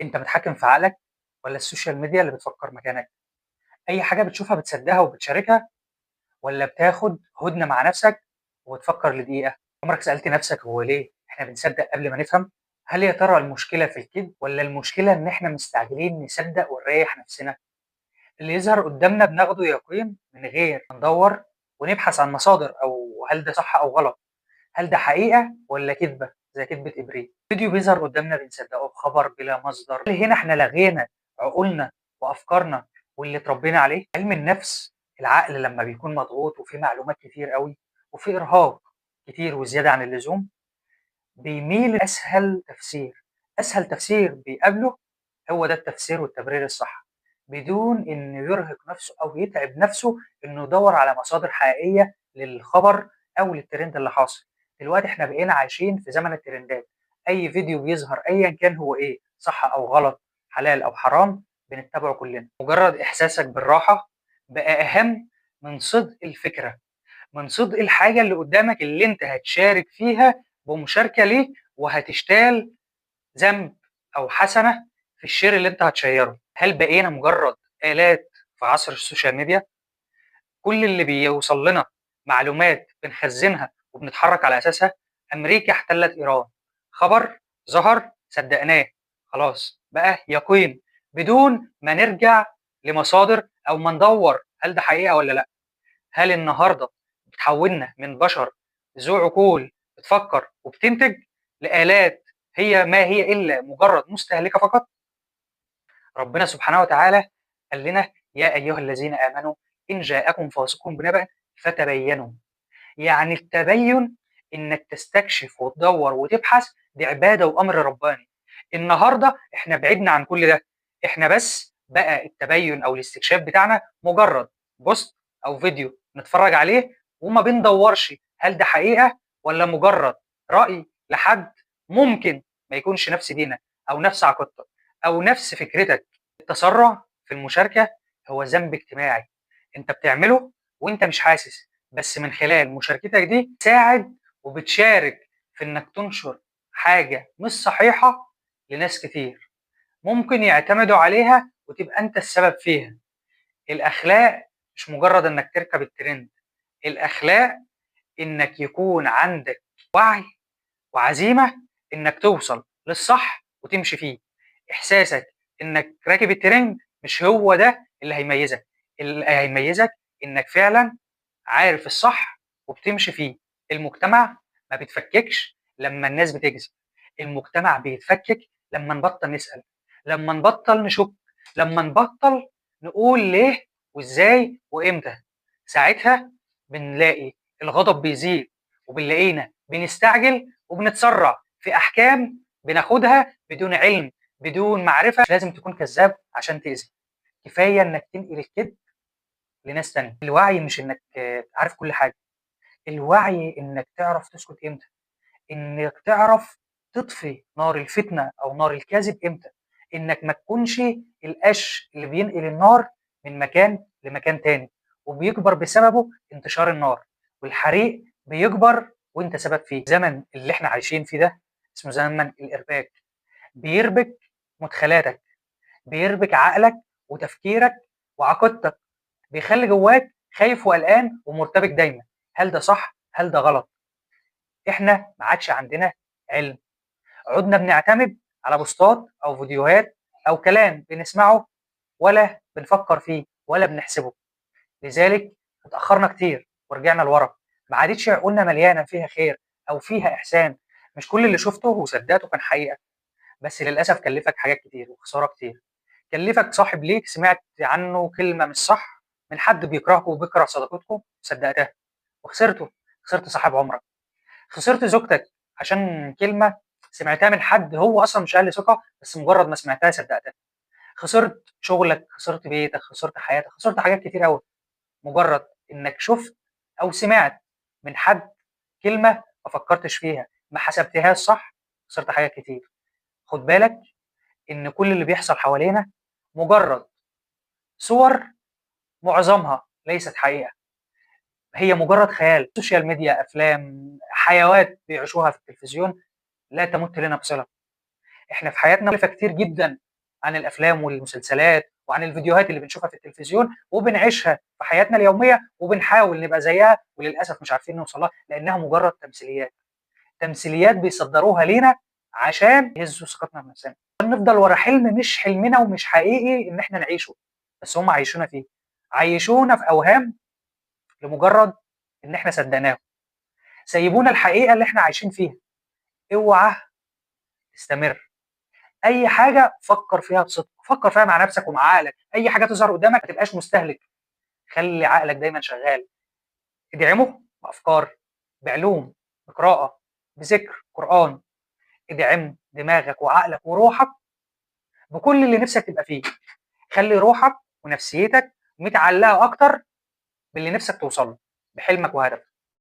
أنت متحكم في عقلك والّا السوشيال ميديا اللي بتفكّر مكانك؟ أي حاجة بتشوفها بتصدّقها وبتشاركها والّا بتاخد هُدنة مع نَفْسك وتفكّر لدقيقة؟ عمرك سألت نَفْسك هو ليه إحنا بنصدّق قبل ما نفهم؟ هل يا ترى المشكلة في الكدب والّا المشكلة إن إحنا مستعجلين نصدّق ونريّح نَفْسنا؟ اللي يظهر قُدّامنا بناخده يقين من غير ما ندوّر ونبحث عن مصادر أو هل ده صح أو غلط، هل ده حقيقة والّا كدبة زي كدبة إبريق؟ فيديو بيظهر قُدّامنا بنصدّقه، خبر بلا مصدر، هل هنا إحنا لغينا عقولنا وأفكارنا واللي اتربينا عليه؟ علم النفس العقل لمّا بيكون مضغوط وفيه معلومات كتير أوي وفيه إرهاق كتير وزيادة عن اللزوم، بيميل لأسهل تفسير، أسهل تفسير بيقابله هو ده التفسير والتبرير الصح، بدون إنه يرهق نفسه أو يتعب نفسه إنه يدوّر على مصادر حقيقية للخبر أو للترند اللي حاصل. دلوقتي إحنا بقينا عايشين في زمن الترندات، أي فيديو بيظهر أيًا كان هو إيه، صح أو غلط، حلال أو حرام، بنتبعه كلنا. مجرد إحساسك بالراحة بقى أهم من صدق الفكرة، من صدق الحاجة اللي قدامك اللي أنت هتشارك فيها بمشاركة ليه وهتشتال ذنب أو حسنة في الشير اللي أنت هتشيّره. هل بقينا مجرد آلات في عصر السوشيال ميديا؟ كل اللي بيوصل لنا معلومات بنخزنها وبنتحرك على أساسها. أمريكا احتلت إيران، خبر ظهر صدقناه، خلاص بقى يقين بدون ما نرجع لمصادر أو ما ندوّر هل ده حقيقة والّا لأ. هل النهارده اتحولنا من بشر ذو عقول بتفكر وبتنتج لآلات هي ما هي إلا مجرد مستهلكة فقط؟ ربنا سبحانه وتعالى قال لنا: يا أيها الذين آمنوا إن جاءكم فاسق بنبأ فتبينوا. يعني التبين إنك تستكشف وتدوّر وتبحث دي عبادة وأمر رباني. النهارده إحنا بعدنا عن كل ده، إحنا بس بقى التبين أو الاستكشاف بتاعنا مجرد بوست أو فيديو نتفرّج عليه وما بندوّرش هل ده حقيقة والّا مجرد رأي لحد ممكن ما يكونش نفس دينك أو نفس عقيدتك أو نفس فكرتك. التسرع في المشاركة هو ذنب اجتماعي، أنت بتعمله وأنت مش حاسس، بس من خلال مشاركتك دي بتساعد وبتشارك في إنك تنشر حاجة مش صحيحة لناس كتير، ممكن يعتمدوا عليها وتبقى أنت السبب فيها. الأخلاق مش مجرد إنك تركب الترند، الأخلاق إنك يكون عندك وعي وعزيمة إنك توصل للصح وتمشي فيه. إحساسك إنك راكب الترند مش هو ده اللي هيميزك، اللي هيميزك إنك فعلًا عارف الصح وبتمشي فيه. المجتمع ما بيتفككش لما الناس بتكذب، المجتمع بيتفكك لما نبطل نسأل، لما نبطل نشك، لما نبطل نقول ليه وإزاي وإمتى. ساعتها بنلاقي الغضب بيزيد وبنلاقينا بنستعجل وبنتسرع في أحكام بناخدها بدون علم، بدون معرفة. مش لازم تكون كذاب عشان تأذي، كفاية إنك تنقل الكذب لناس تانية. الوعي مش إنك عارف كل حاجة، الوعي إنك تعرف تسكت إمتى، إنك تعرف تطفي نار الفتنة أو نار الكذب إمتى، إنك ما تكونش القش اللي بينقل النار من مكان لمكان تاني وبيكبر بسببه انتشار النار، والحريق بيكبر وأنت سبب فيه. الزمن اللي إحنا عايشين فيه ده اسمه زمن الإرباك، بيربك مدخلاتك، بيربك عقلك وتفكيرك وعقيدتك، بيخلّي جواك خايف وقلقان ومرتبك دايمًا، هل ده صح، هل ده غلط؟ إحنا ما عادش عندنا علم، عُدنا بنعتمد على بوستات أو فيديوهات أو كلام بنسمعه ولا بنفكّر فيه ولا بنحسبه، لذلك اتأخرنا كتير ورجعنا لورا، ما عادتش عقولنا مليانة فيها خير أو فيها إحسان. مش كل اللي شُفته وصدّقته كان حقيقة، بس للأسف كلّفك حاجات كتير وخسارة كتير. كلّفك صاحب ليك سمعت عنه كلمة مش صح من حد بيكرهكم وبيكره صداقتكم وصدّقتها وخسرته، خسرت صاحب عمرك، خسرت زوجتك عشان كلمة سمعتها من حد هو أصلًا مش أهل ثقة، بس مجرّد ما سمعتها صدّقتها، خسرت شغلك، خسرت بيتك، خسرت حياتك، خسرت حاجات كتير أوي، مجرّد إنك شُفت أو سمعت من حد كلمة ما فكّرتش فيها، ما حسبتهاش صح، خسرت حاجات كتير. خُد بالك إن كل اللي بيحصل حوالينا مجرّد صور معظمها ليست حقيقة، هي مجرّد خيال، سوشيال ميديا، أفلام، حيوات بيعيشوها في التلفزيون لا تمُت لنا بصلة. إحنا في حياتنا مختلفة كتير جدًا عن الافلام والمسلسلات وعن الفيديوهات اللي بنشوفها في التلفزيون وبنعيشها في حياتنا اليوميه وبنحاول نبقى زيها وللاسف مش عارفين نوصل لها لانها مجرد تمثيليات. تمثيليات بيصدروها لينا عشان يهزوا ثقتنا بنفسنا. نفضل ورا حلم مش حلمنا ومش حقيقي ان احنا نعيشه، بس هم عايشونا فيه. عيشونا في اوهام لمجرد ان احنا صدقناهم. سيبونا الحقيقه اللي احنا عايشين فيها. اوعى تستمر. اي حاجه فكر فيها بصدق، فكر فيها مع نفسك ومع عقلك. اي حاجه تظهر قدامك ما تبقاش مستهلك، خلي عقلك دايما شغال. ادعمه بافكار، بعلوم، بقراءه، بذكر قران. ادعم دماغك وعقلك وروحك بكل اللي نفسك تبقى فيه. خلي روحك ونفسيتك متعلقه اكتر باللي نفسك توصل له، بحلمك وهدفك.